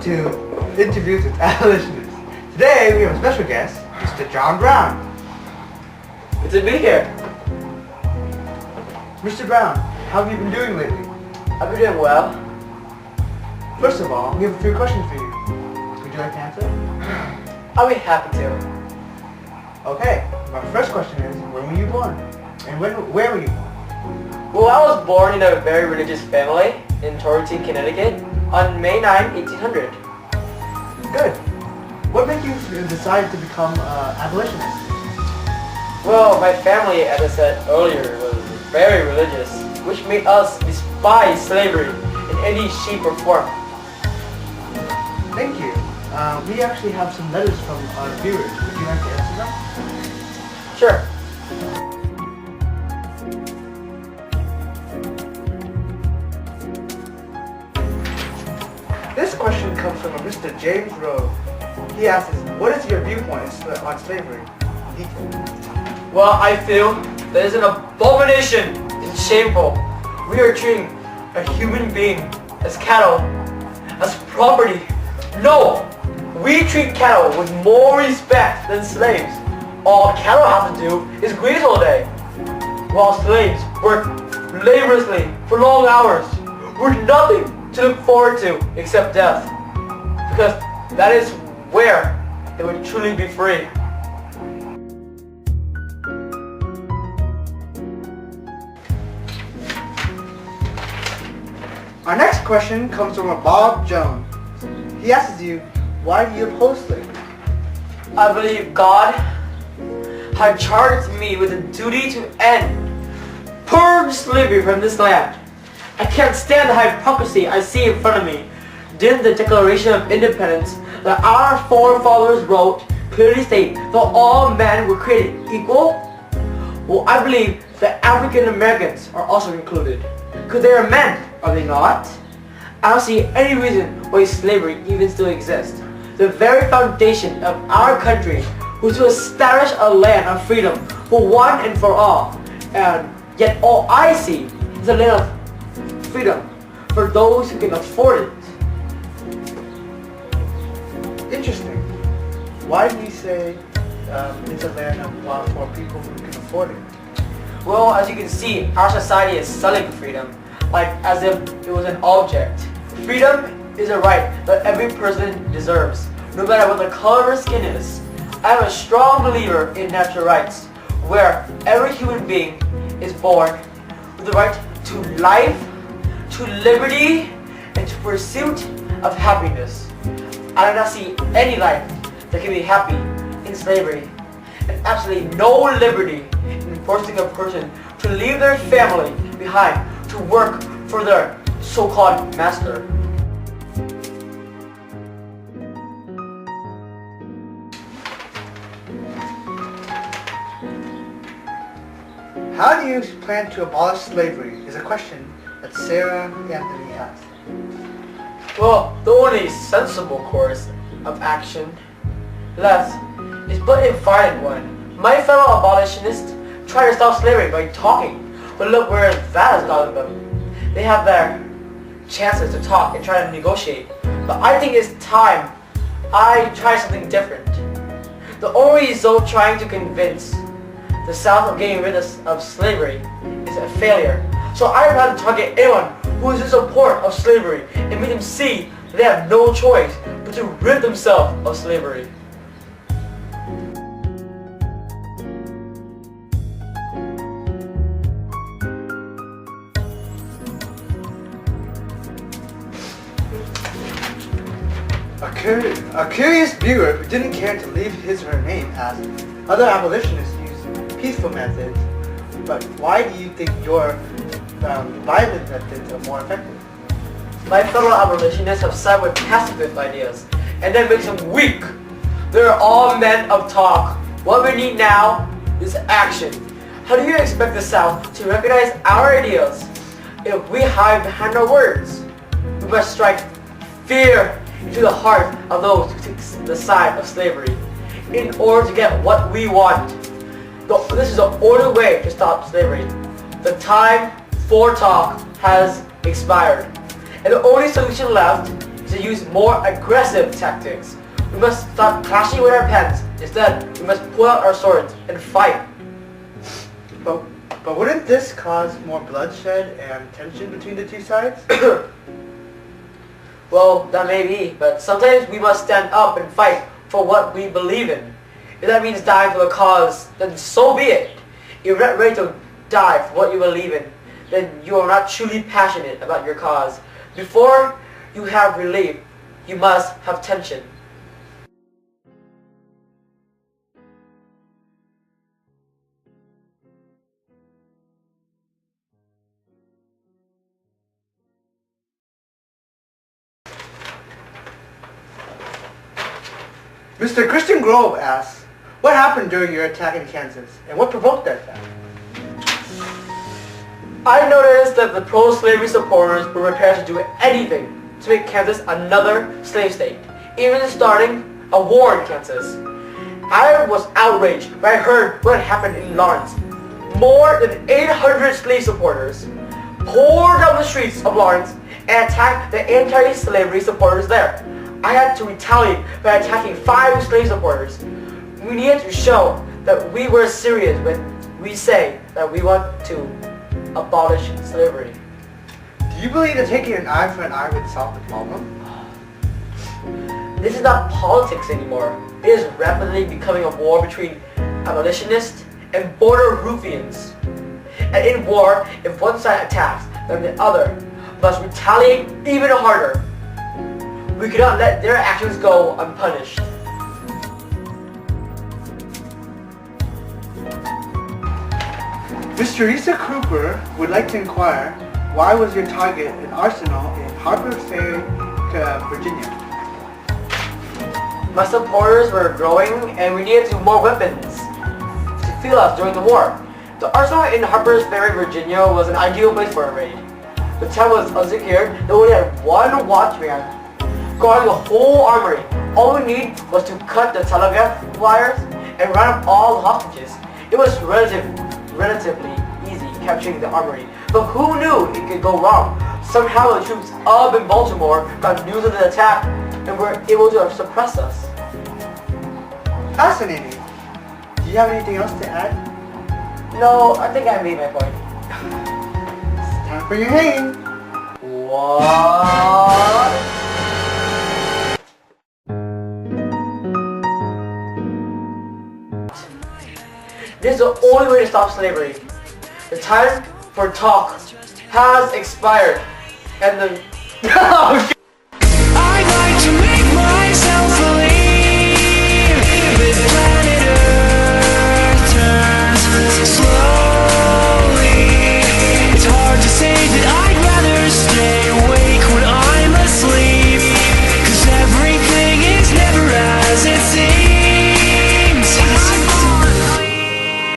to Interviews with Abolitionists. Today we have a special guest, Mr. John Brown. Good to be here. Mr. Brown, how have you been doing lately? I've been doing well. First of all, we have a few questions for you. Would you like to answer? I'll be happy to. Okay, my first question is, when were you born? And where were you born? Well, I was born in a very religious family in Torrington, Connecticut on May 9, 1800. Good. What made you decide to become abolitionist? Well, my family, as I said earlier, was very religious, which made us despise slavery in any shape or form. Thank you. We actually have some letters from our viewers. Would you like to answer them? Sure. This question comes from a Mr. James Rowe. He asks, what is your viewpoint on slavery? Detail. Well, I feel that is an abomination and shameful. We are treating a human being as cattle, as property. No! We treat cattle with more respect than slaves. All cattle have to do is graze all day, while slaves work laboriously for long hours with nothing to look forward to except death, because that is where they would truly be free. Our next question comes from a Bob Jones. He asks you, why do you oppose slavery? I believe God had charged me with the duty to purge slavery from this land. I can't stand the hypocrisy I see in front of me. Didn't the Declaration of Independence that our forefathers wrote clearly state that all men were created equal? Well, I believe that African Americans are also included, because they are men, are they not? I don't see any reason why slavery even still exists. The very foundation of our country was to establish a land of freedom for one and for all. And yet all I see is a land of freedom for those who can afford it. Interesting. Why do you say it's a land of for people who can afford it? Well, as you can see, our society is selling freedom, like as if it was an object. Freedom is a right that every person deserves, no matter what the color of skin is. I am a strong believer in natural rights, where every human being is born with the right to life, to liberty, and to pursuit of happiness. I do not see any life that can be happy in slavery, and absolutely no liberty in forcing a person to leave their family behind to work for their so-called master. How do you plan to abolish slavery is a question that Sarah Anthony asked. Well, the only sensible course of action left is but a violent one. My fellow abolitionists try to stop slavery by talking, but look where that has gotten them. They have their chances to talk and try to negotiate, but I think it's time I try something different. The only result trying to convince the South of getting rid of slavery is a failure. So I plan to target anyone who is in support of slavery and make them see that they have no choice but to rid themselves of slavery. A curious viewer who didn't care to leave his or her name asked, other abolitionists use peaceful methods, but why do you think your violent methods are more effective? My fellow abolitionists have sided with pacifist ideas, and that makes them weak. They're all men of talk. What we need now is action. How do you expect the South to recognize our ideas if we hide behind our words? We must strike fear into the heart of those who take the side of slavery in order to get what we want. This is the only way to stop slavery. The time for talk has expired, and the only solution left is to use more aggressive tactics. We must stop clashing with our pens. Instead, we must pull out our swords and fight. But wouldn't this cause more bloodshed and tension between the two sides? Well, that may be, but sometimes we must stand up and fight for what we believe in. If that means dying for the cause, then so be it. If you're not ready to die for what you believe in, then you are not truly passionate about your cause. Before you have relief, you must have tension. Mr. Christian Grove asks, what happened during your attack in Kansas, and what provoked that attack? I noticed that the pro-slavery supporters were prepared to do anything to make Kansas another slave state, even starting a war in Kansas. I was outraged when I heard what had happened in Lawrence. More than 800 slave supporters poured down the streets of Lawrence and attacked the anti-slavery supporters there. I had to retaliate by attacking 5 slave supporters. We needed to show that we were serious when we say that we want to abolish slavery. Do you believe that taking an eye for an eye would solve the problem? This is not politics anymore. It is rapidly becoming a war between abolitionists and border ruffians. And in war, if one side attacks, then the other must retaliate even harder. We cannot let their actions go unpunished. Miss Teresa Cooper would like to inquire, why was your target an arsenal in Harper Ferry, Virginia? My supporters were growing and we needed more weapons to fuel us during the war. The arsenal in Harper's Ferry, Virginia was an ideal place for a raid. The town was unsecured, they only had one watchman guarding the whole armory. All we needed was to cut the telegraph wires and run up all the hostages. It was relatively easy capturing the armory, but who knew it could go wrong? Somehow the troops up in Baltimore got news of the attack and were able to suppress us. Fascinating. Do you have anything else to add? No, I think I made my point. It's time for your hanging. What? This is the only way to stop slavery. The time for talk has expired. And the...